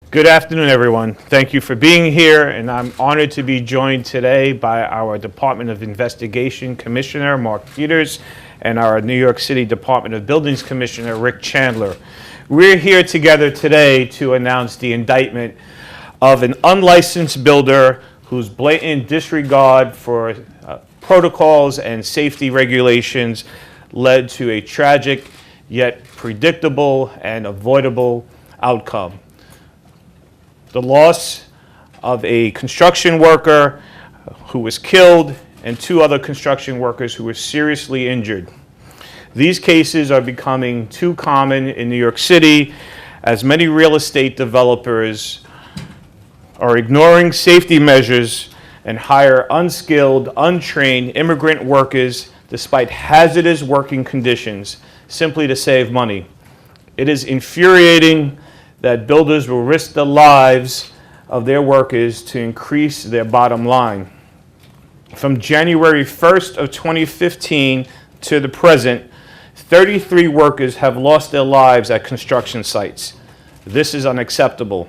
Good afternoon, everyone. Thank you for being here, and I'm honored to be joined today by our Department of Investigation Commissioner, Mark Peters, and our New York City Department of Buildings Commissioner, Rick Chandler. We're here together today to announce the indictment of an unlicensed builder whose blatant disregard for protocols and safety regulations led to a tragic yet predictable and avoidable outcome. The loss of a construction worker who was killed and two other construction workers who were seriously injured. These cases are becoming too common in New York City as many real estate developers are ignoring safety measures and hire unskilled, untrained immigrant workers despite hazardous working conditions simply to save money. It is infuriating that builders will risk the lives of their workers to increase their bottom line. From January 1st of 2015 to the present, 33 workers have lost their lives at construction sites. This is unacceptable.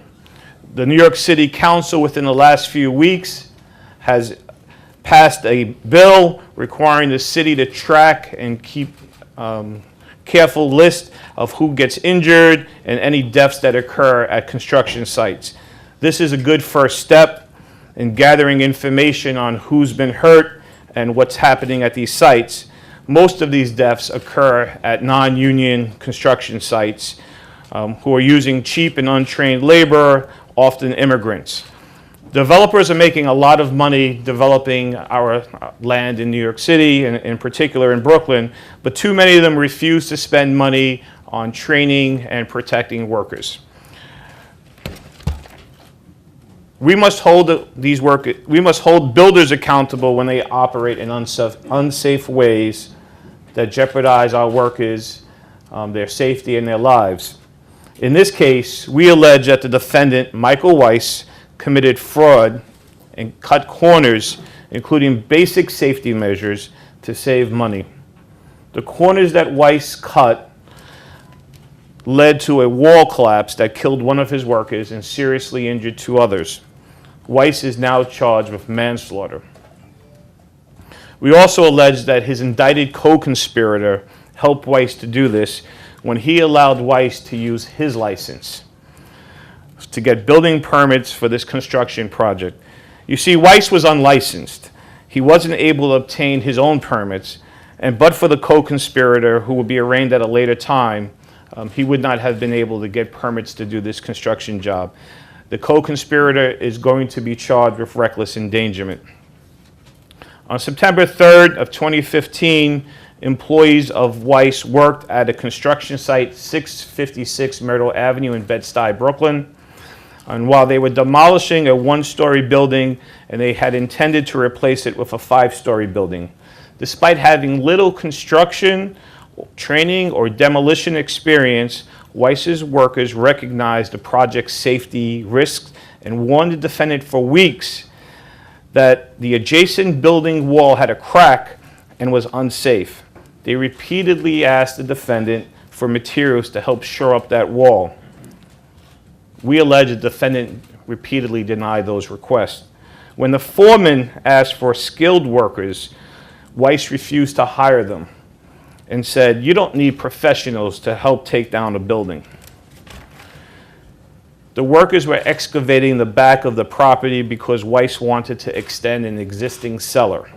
The New York City Council within the last few weeks has passed a bill requiring the city to track and keep careful list of who gets injured and any deaths that occur at construction sites. This is a good first step in gathering information on who's been hurt and what's happening at these sites. Most of these deaths occur at non-union construction sites who are using cheap and untrained labor, often immigrants. Developers are making a lot of money developing our land in New York City, and in particular in Brooklyn, but too many of them refuse to spend money on training and protecting workers. We must hold builders accountable when they operate in unsafe ways that jeopardize our workers, their safety, and their lives. In this case, we allege that the defendant, Michael Weiss, committed fraud and cut corners, including basic safety measures, to save money. The corners that Weiss cut led to a wall collapse that killed one of his workers and seriously injured two others. Weiss is now charged with manslaughter. We also allege that his indicted co-conspirator helped Weiss to do this when he allowed Weiss to use his license to get building permits for this construction project. You see, Weiss was unlicensed. He wasn't able to obtain his own permits, but for the co-conspirator, who would be arraigned at a later time, he would not have been able to get permits to do this construction job. The co-conspirator is going to be charged with reckless endangerment. On September 3rd of 2015, employees of Weiss worked at a construction site, 656 Myrtle Avenue in Bed-Stuy, Brooklyn. And while they were demolishing a one-story building, and they had intended to replace it with a five-story building. Despite having little construction, training, or demolition experience, Weiss's workers recognized the project's safety risks and warned the defendant for weeks that the adjacent building wall had a crack and was unsafe. They repeatedly asked the defendant for materials to help shore up that wall. We allege the defendant repeatedly denied those requests. When the foreman asked for skilled workers, Weiss refused to hire them and said, "You don't need professionals to help take down a building." The workers were excavating the back of the property because Weiss wanted to extend an existing cellar.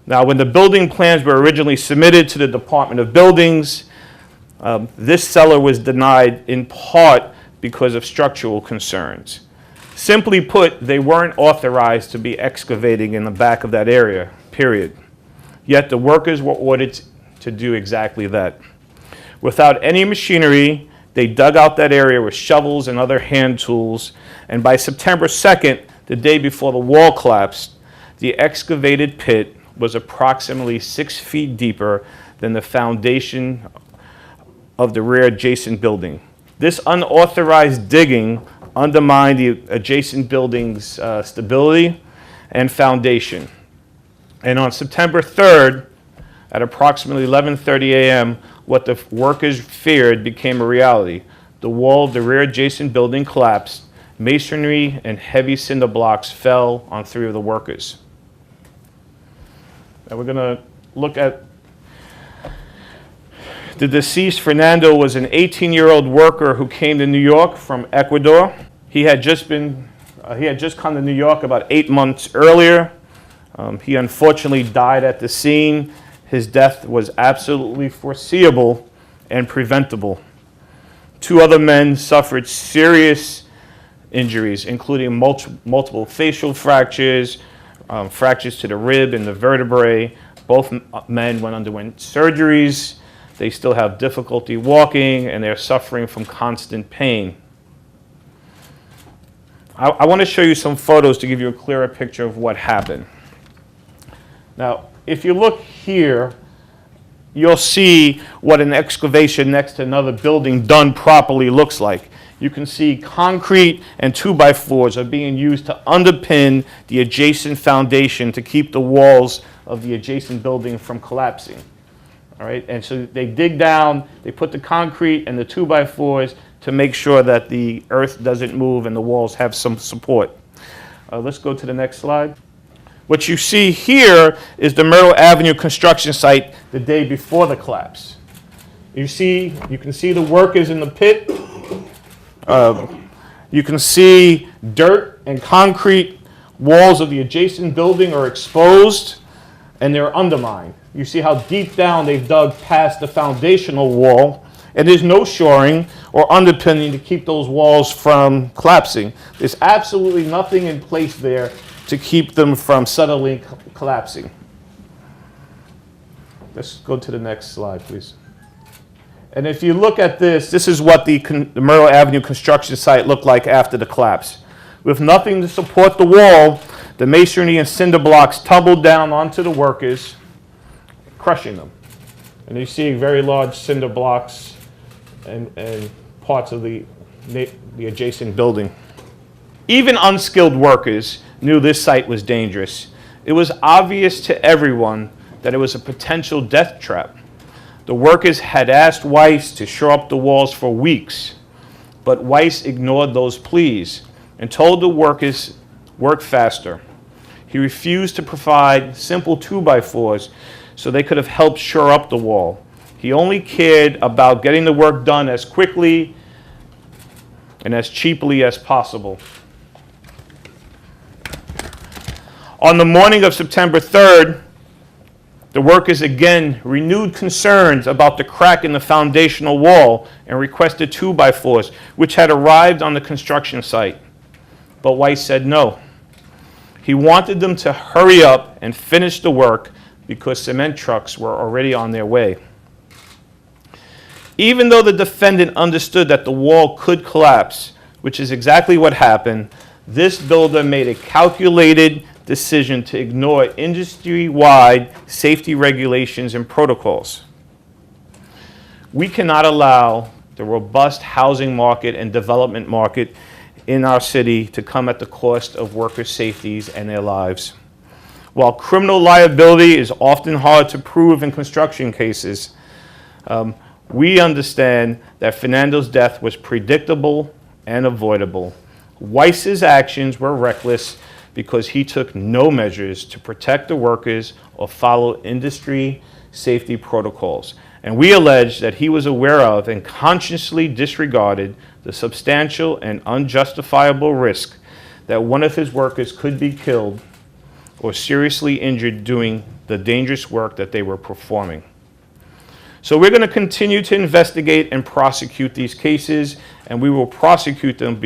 Now, when the building plans were originally submitted to the Department of Buildings, this cellar was denied in part because of structural concerns. Simply put, they weren't authorized to be excavating in the back of that area, period. Yet the workers were ordered to do exactly that. Without any machinery, they dug out that area with shovels and other hand tools, and by September 2nd, the day before the wall collapsed, the excavated pit was approximately 6 feet deeper than the foundation of the rear adjacent building. This unauthorized digging undermined the adjacent building's stability and foundation. And on September 3rd, at approximately 11:30 a.m., what the workers feared became a reality. The wall of the rear adjacent building collapsed, Masonry and heavy cinder blocks fell on 3 of the workers. Now we're going to look at the deceased. Fernando was an 18-year-old worker who came to New York from Ecuador. He had just come to New York about 8 months earlier. He unfortunately died at the scene. His death was absolutely foreseeable and preventable. 2 other men suffered serious injuries, including multiple facial fractures, fractures to the rib and the vertebrae. Both men underwent surgeries. They still have difficulty walking, and they're suffering from constant pain. I want to show you some photos to give you a clearer picture of what happened. Now, if you look here, you'll see what an excavation next to another building done properly looks like. You can see concrete and 2x4s are being used to underpin the adjacent foundation to keep the walls of the adjacent building from collapsing. All right, and so they dig down, they put the concrete and the 2x4s to make sure that the earth doesn't move and the walls have some support. Let's go to the next slide. What you see here is the Myrtle Avenue construction site the day before the collapse. You can see the workers in the pit. You can see dirt and concrete walls of the adjacent building are exposed and they're undermined. You see how deep down they've dug past the foundational wall, and there's no shoring or underpinning to keep those walls from collapsing. There's absolutely nothing in place there to keep them from suddenly collapsing. Let's go to the next slide, please. And if you look at this, this is what the Myrtle Avenue construction site looked like after the collapse. With nothing to support the wall, the masonry and cinder blocks tumbled down onto the workers, crushing them. And you see very large cinder blocks and parts of the adjacent building. Even unskilled workers knew this site was dangerous. It was obvious to everyone that it was a potential death trap. The workers had asked Weiss to shore up the walls for weeks, but Weiss ignored those pleas and told the workers work faster. He refused to provide simple 2x4s so they could have helped shore up the wall. He only cared about getting the work done as quickly and as cheaply as possible. On the morning of September 3rd, the workers again renewed concerns about the crack in the foundational wall and requested 2x4s, which had arrived on the construction site. But Weiss said no. He wanted them to hurry up and finish the work because cement trucks were already on their way. Even though the defendant understood that the wall could collapse, which is exactly what happened, this builder made a calculated decision to ignore industry-wide safety regulations and protocols. We cannot allow the robust housing market and development market in our city to come at the cost of workers' safeties and their lives. While criminal liability is often hard to prove in construction cases, we understand that Fernando's death was predictable and avoidable. Weiss's actions were reckless because he took no measures to protect the workers or follow industry safety protocols. And we allege that he was aware of and consciously disregarded the substantial and unjustifiable risk that one of his workers could be killed or seriously injured doing the dangerous work that they were performing. So we're going to continue to investigate and prosecute these cases, and we will prosecute them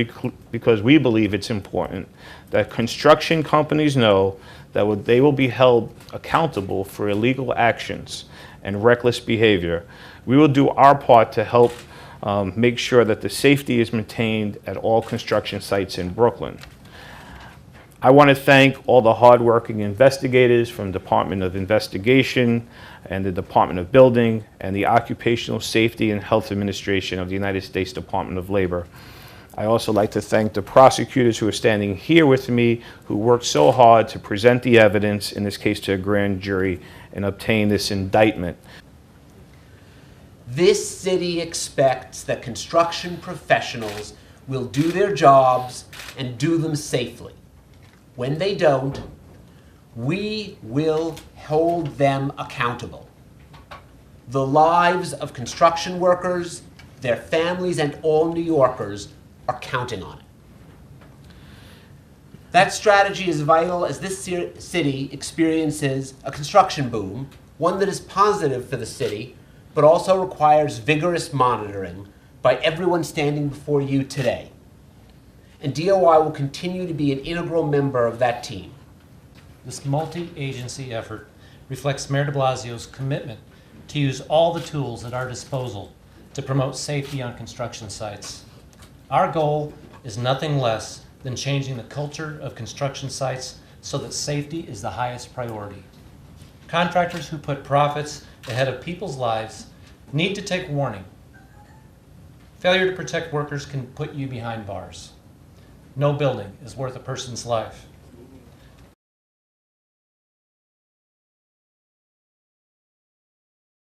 because we believe it's important that construction companies know that they will be held accountable for illegal actions and reckless behavior. We will do our part to help make sure that the safety is maintained at all construction sites in Brooklyn. I want to thank all the hardworking investigators from Department of Investigation and the Department of Building and the Occupational Safety and Health Administration of the United States Department of Labor. I also like to thank the prosecutors who are standing here with me, who worked so hard to present the evidence, in this case to a grand jury, and obtain this indictment. This city expects that construction professionals will do their jobs and do them safely. When they don't, we will hold them accountable. The lives of construction workers, their families, and all New Yorkers are counting on it. That strategy is vital as this city experiences a construction boom, one that is positive for the city, but also requires vigorous monitoring by everyone standing before you today. And DOI will continue to be an integral member of that team. This multi-agency effort reflects Mayor de Blasio's commitment to use all the tools at our disposal to promote safety on construction sites. Our goal is nothing less than changing the culture of construction sites so that safety is the highest priority. Contractors who put profits ahead of people's lives need to take warning. Failure to protect workers can put you behind bars. No building is worth a person's life.